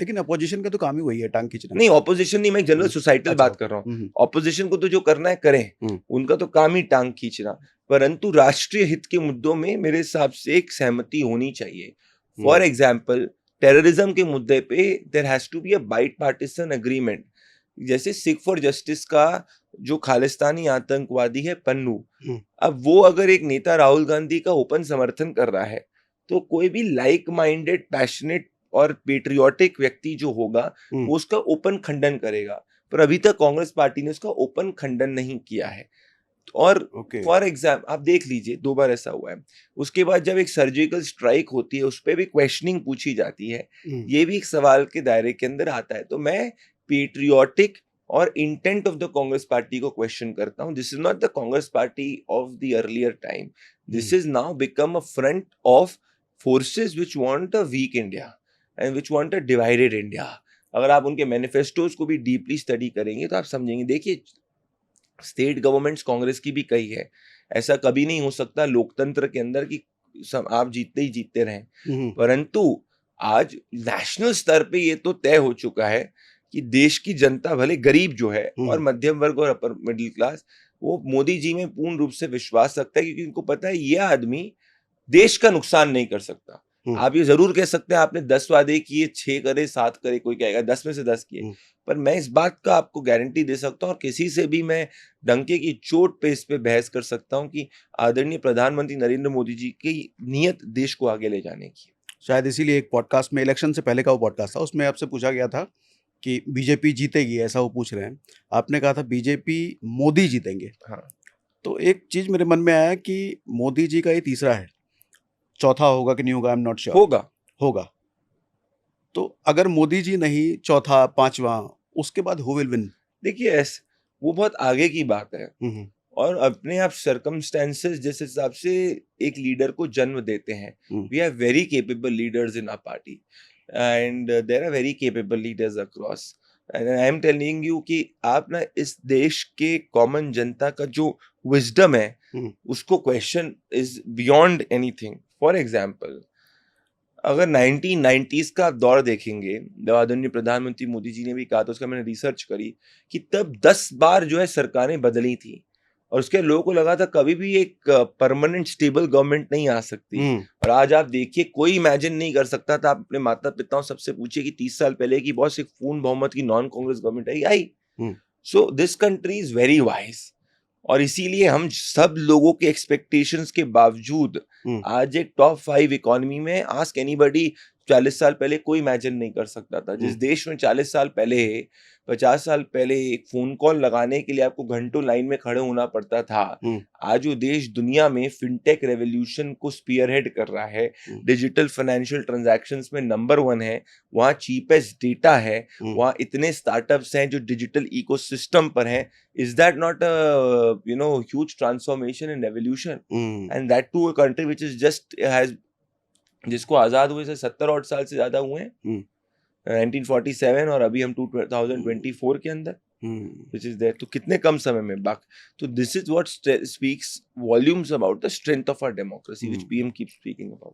लेकिन अपोजिशन का तो काम ही वही है, टांग खींचना। नहीं, ऑपोजिशन नहीं, मैं जनरल सोसाइटल अच्छा, बात कर रहा हूँ। ऑपोजिशन को तो जो करना है करें, उनका तो काम ही टांग खींचना, परंतु राष्ट्रीय हित के मुद्दों में मेरे हिसाब से एक सहमति होनी चाहिए। फॉर एग्जाम्पल, टेररिज्म के मुद्दे पे there has to be a bipartisan agreement. जैसे सिख फॉर जस्टिस का जो खालिस्तानी आतंकवादी है पन्नू, अब वो अगर एक नेता राहुल गांधी का ओपन समर्थन कर रहा है, तो कोई भी लाइक माइंडेड पैशनेट और पेट्रियोटिक व्यक्ति जो होगा वो उसका ओपन खंडन करेगा, पर अभी तक कांग्रेस पार्टी ने उसका ओपन खंडन नहीं किया है। और फॉर एग्जाम्पल आप देख लीजिए, 2 बार ऐसा हुआ है। उसके बाद जब एक सर्जिकल स्ट्राइक होती है, उस पर भी क्वेश्चनिंग पूछी जाती है, ये भी एक सवाल के दायरे के अंदर आता है। तो मैं पेट्रियोटिक और intent of the Congress party को क्वेश्चन करता हूँ। This is not the Congress party of the earlier time, this is now become a front of forces which want a weak India and which want a divided India. अगर आप उनके manifestos को भी deeply study करेंगे तो आप समझेंगे। देखिए, स्टेट गवर्नमेंट्स कांग्रेस की भी कई है, ऐसा कभी नहीं हो सकता लोकतंत्र के अंदर कि आप जीतते ही जीतते रहें, परंतु आज नेशनल स्तर पे ये तो तय हो चुका है कि देश की जनता, भले गरीब जो है और मध्यम वर्ग और अपर मिडिल क्लास, वो मोदी जी में पूर्ण रूप से विश्वास रखता है, क्योंकि उनको पता है ये आदमी देश का नुकसान नहीं कर सकता। आप ये जरूर कह सकते हैं आपने 10 वादे किए, 6 करे, 7 करे, कोई कहेगा 10 में से 10 किए, पर मैं इस बात का आपको गारंटी दे सकता हूँ और किसी से भी मैं डंके की चोट पे इस पे बहस कर सकता हूँ कि आदरणीय प्रधानमंत्री नरेंद्र मोदी जी की नीयत देश को आगे ले जाने की। शायद इसीलिए एक पॉडकास्ट में, इलेक्शन से पहले का वो पॉडकास्ट था, उसमें आपसे पूछा गया था कि बीजेपी जीतेगी, ऐसा वो पूछ रहे हैं। आपने कहा था बीजेपी मोदी जीतेंगे। हाँ। तो एक चीज मेरे मन में आया कि मोदी जी का ये तीसरा है, चौथा होगा कि नहीं होगा, आई एम नॉट श्योर। होगा। तो अगर मोदी जी नहीं, चौथा, पांचवा, उसके बाद हु विल विन? देखिए, वो बहुत आगे की बात है, और अपने आप सर्कमस्टेंसेस जिस हिसाब से एक लीडर को जन्म देते हैं। We are very capable leaders in our party and there are very capable leaders across, and I am telling you कि आप ना इस देश के कॉमन जनता का जो विजडम है उसको question is beyond anything. For example, अगर 1990s का आप दौर देखेंगे, जब आदरणीय प्रधानमंत्री मोदी जी ने भी कहा था, उसका मैंने रिसर्च करी कि तब 10 बार जो है सरकारें बदली थी, और उसके लोगों को लगा था कभी भी एक परमानेंट स्टेबल गवर्नमेंट नहीं आ सकती। और आज आप देखिए, कोई इमेजिन नहीं कर सकता था। आप अपने माता पिताओं सबसे पूछिए कि 30 साल पहले की बहुत सी पूर्ण बहुमत की non Congress government I. So this country is very wise, और इसीलिए हम सब लोगों के एक्सपेक्टेशंस के बावजूद आज एक टॉप 5 इकोनॉमी में, आस्क एनीबडी, 40 साल पहले कोई इमेजिन नहीं कर सकता था। जिस देश में 40 साल पहले, 50 साल पहले एक फोन कॉल लगाने के लिए आपको घंटों लाइन में खड़े होना पड़ता था, आज वो देश दुनिया में फिनटेक रेवोल्यूशन को स्पीयरहेड कर रहा है, डिजिटल फाइनेंशियल ट्रांजैक्शंस में नंबर 1 है, वहाँ चीपेस्ट डेटा है, वहाँ इतने स्टार्टअप्स हैं जो डिजिटल इकोसिस्टम पर हैं। Is that not a huge transformation and evolution? And that too a country which is just has, जिसको आजाद हुए से 70 और साल से ज्यादा हुए हैं, 1947, और अभी हम 2024 के अंदर, which is there, तो कितने कम समय में बाक। तो this is what speaks volumes about the strength of our democracy, which PM keeps speaking about.